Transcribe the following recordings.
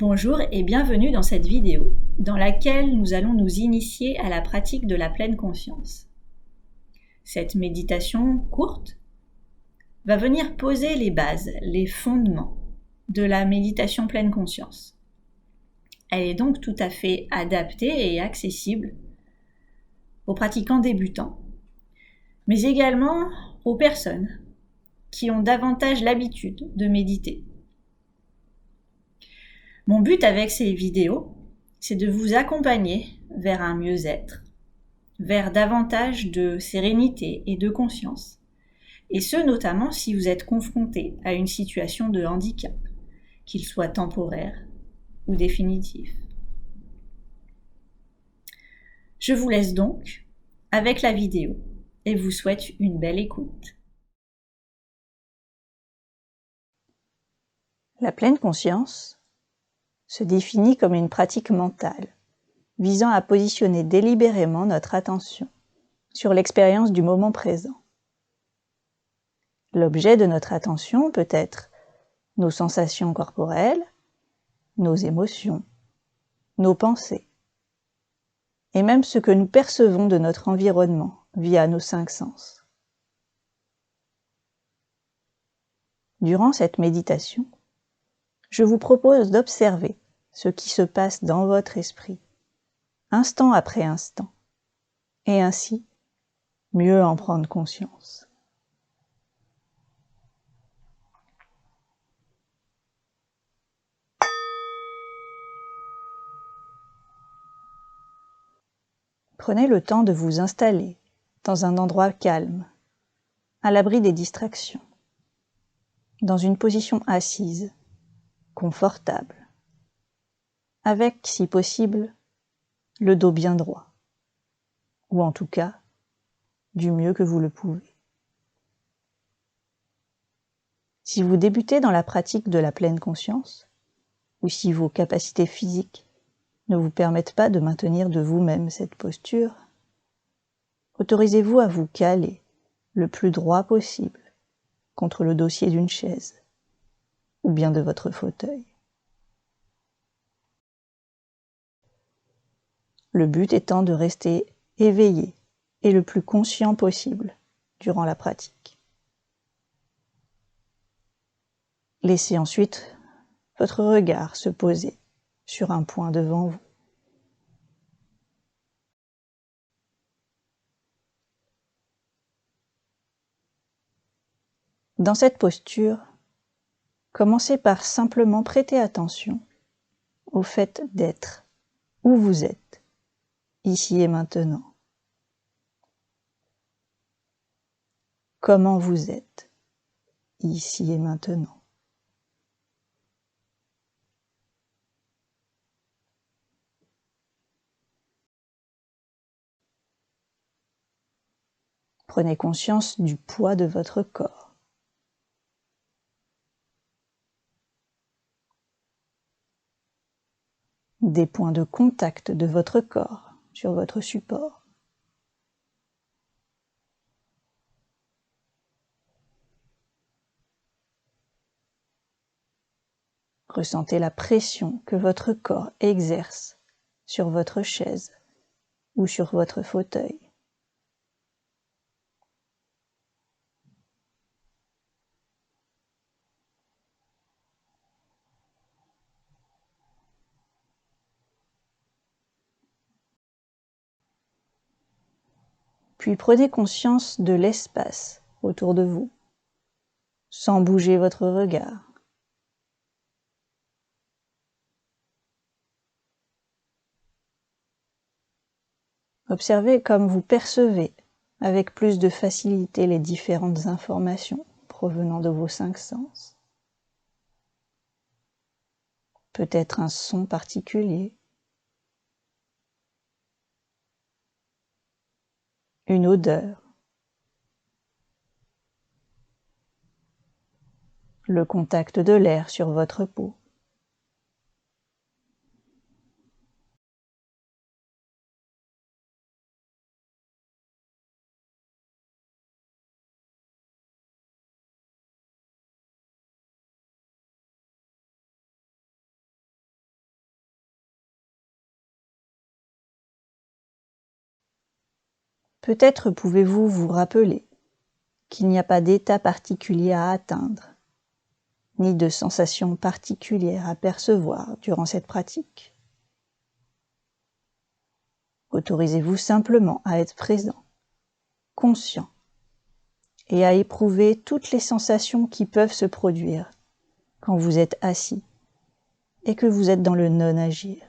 Bonjour et bienvenue dans cette vidéo dans laquelle nous allons nous initier à la pratique de la pleine conscience. Cette méditation courte va venir poser les bases, les fondements de la méditation pleine conscience. Elle est donc tout à fait adaptée et accessible aux pratiquants débutants, mais également aux personnes qui ont davantage l'habitude de méditer. Mon but avec ces vidéos, c'est de vous accompagner vers un mieux-être, vers davantage de sérénité et de conscience, et ce notamment si vous êtes confronté à une situation de handicap, qu'il soit temporaire ou définitif. Je vous laisse donc avec la vidéo et vous souhaite une belle écoute. La pleine conscience se définit comme une pratique mentale visant à positionner délibérément notre attention sur l'expérience du moment présent. L'objet de notre attention peut être nos sensations corporelles, nos émotions, nos pensées, et même ce que nous percevons de notre environnement via nos 5 sens. Durant cette méditation, je vous propose d'observer ce qui se passe dans votre esprit, instant après instant, et ainsi mieux en prendre conscience. Prenez le temps de vous installer dans un endroit calme, à l'abri des distractions, dans une position assise, confortable, avec, si possible, le dos bien droit, ou en tout cas, du mieux que vous le pouvez. Si vous débutez dans la pratique de la pleine conscience, ou si vos capacités physiques ne vous permettent pas de maintenir de vous-même cette posture, autorisez-vous à vous caler le plus droit possible contre le dossier d'une chaise ou bien de votre fauteuil. Le but étant de rester éveillé et le plus conscient possible durant la pratique. Laissez ensuite votre regard se poser sur un point devant vous. Dans cette posture, commencez par simplement prêter attention au fait d'être où vous êtes, ici et maintenant. Comment vous êtes, ici et maintenant. Prenez conscience du poids de votre corps. Des points de contact de votre corps sur votre support. Ressentez la pression que votre corps exerce sur votre chaise ou sur votre fauteuil. Puis prenez conscience de l'espace autour de vous, sans bouger votre regard. Observez comme vous percevez avec plus de facilité les différentes informations provenant de vos 5 sens. Peut-être un son particulier, une odeur, le contact de l'air sur votre peau. Peut-être pouvez-vous vous rappeler qu'il n'y a pas d'état particulier à atteindre, ni de sensation particulière à percevoir durant cette pratique. Autorisez-vous simplement à être présent, conscient, et à éprouver toutes les sensations qui peuvent se produire quand vous êtes assis et que vous êtes dans le non-agir.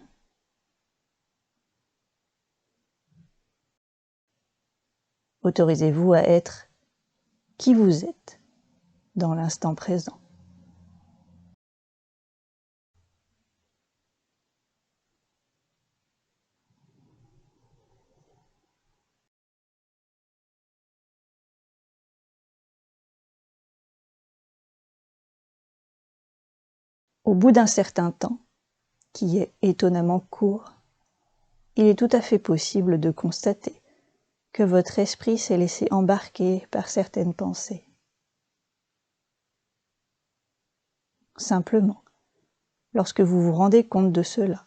Autorisez-vous à être qui vous êtes dans l'instant présent. Au bout d'un certain temps, qui est étonnamment court, il est tout à fait possible de constater que votre esprit s'est laissé embarquer par certaines pensées. Simplement, lorsque vous vous rendez compte de cela,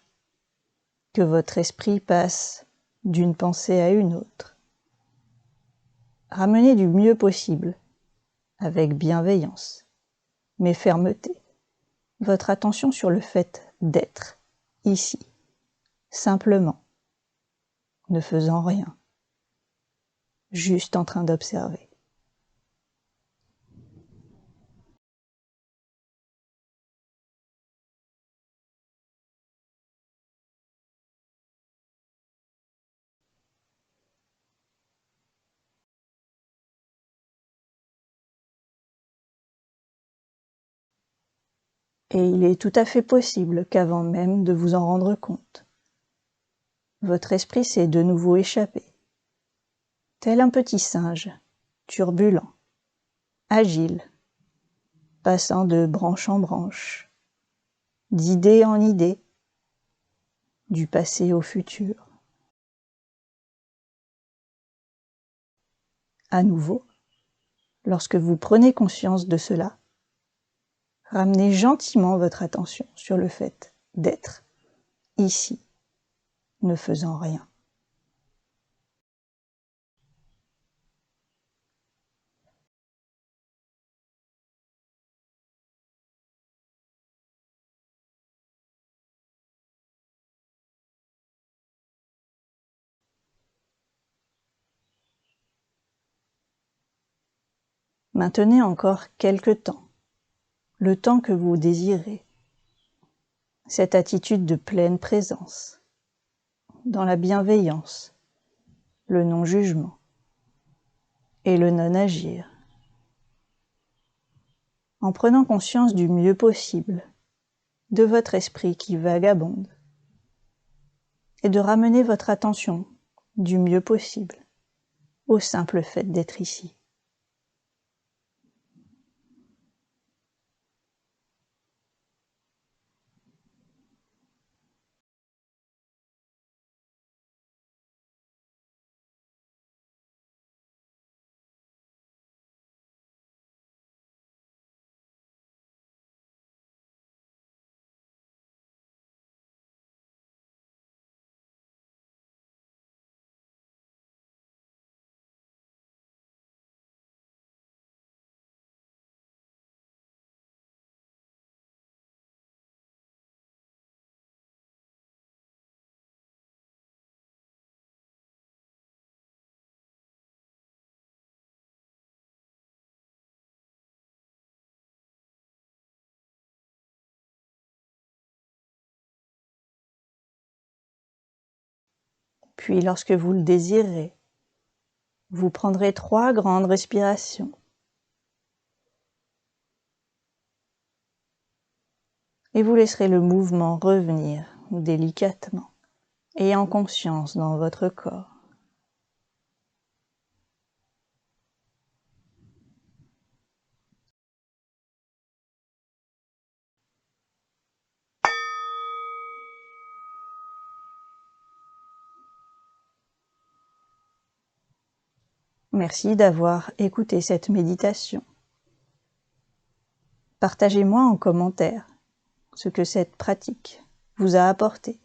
que votre esprit passe d'une pensée à une autre, ramenez du mieux possible, avec bienveillance, mais fermeté, votre attention sur le fait d'être ici, simplement, ne faisant rien, juste en train d'observer. Et il est tout à fait possible qu'avant même de vous en rendre compte, votre esprit s'est de nouveau échappé, tel un petit singe, turbulent, agile, passant de branche en branche, d'idée en idée, du passé au futur. À nouveau, lorsque vous prenez conscience de cela, ramenez gentiment votre attention sur le fait d'être ici, ne faisant rien. Maintenez encore quelque temps, le temps que vous désirez, cette attitude de pleine présence, dans la bienveillance, le non-jugement et le non-agir, en prenant conscience du mieux possible de votre esprit qui vagabonde et de ramener votre attention du mieux possible au simple fait d'être ici. Puis lorsque vous le désirez, vous prendrez 3 grandes respirations. Et vous laisserez le mouvement revenir délicatement et en conscience dans votre corps. Merci d'avoir écouté cette méditation. Partagez-moi en commentaire ce que cette pratique vous a apporté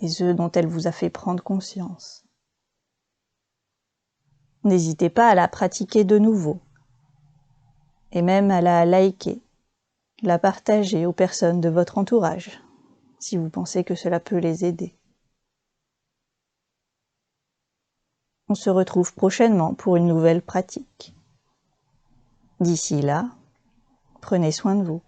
et ce dont elle vous a fait prendre conscience. N'hésitez pas à la pratiquer de nouveau, et même à la liker, la partager aux personnes de votre entourage, si vous pensez que cela peut les aider. On se retrouve prochainement pour une nouvelle pratique. D'ici là, prenez soin de vous.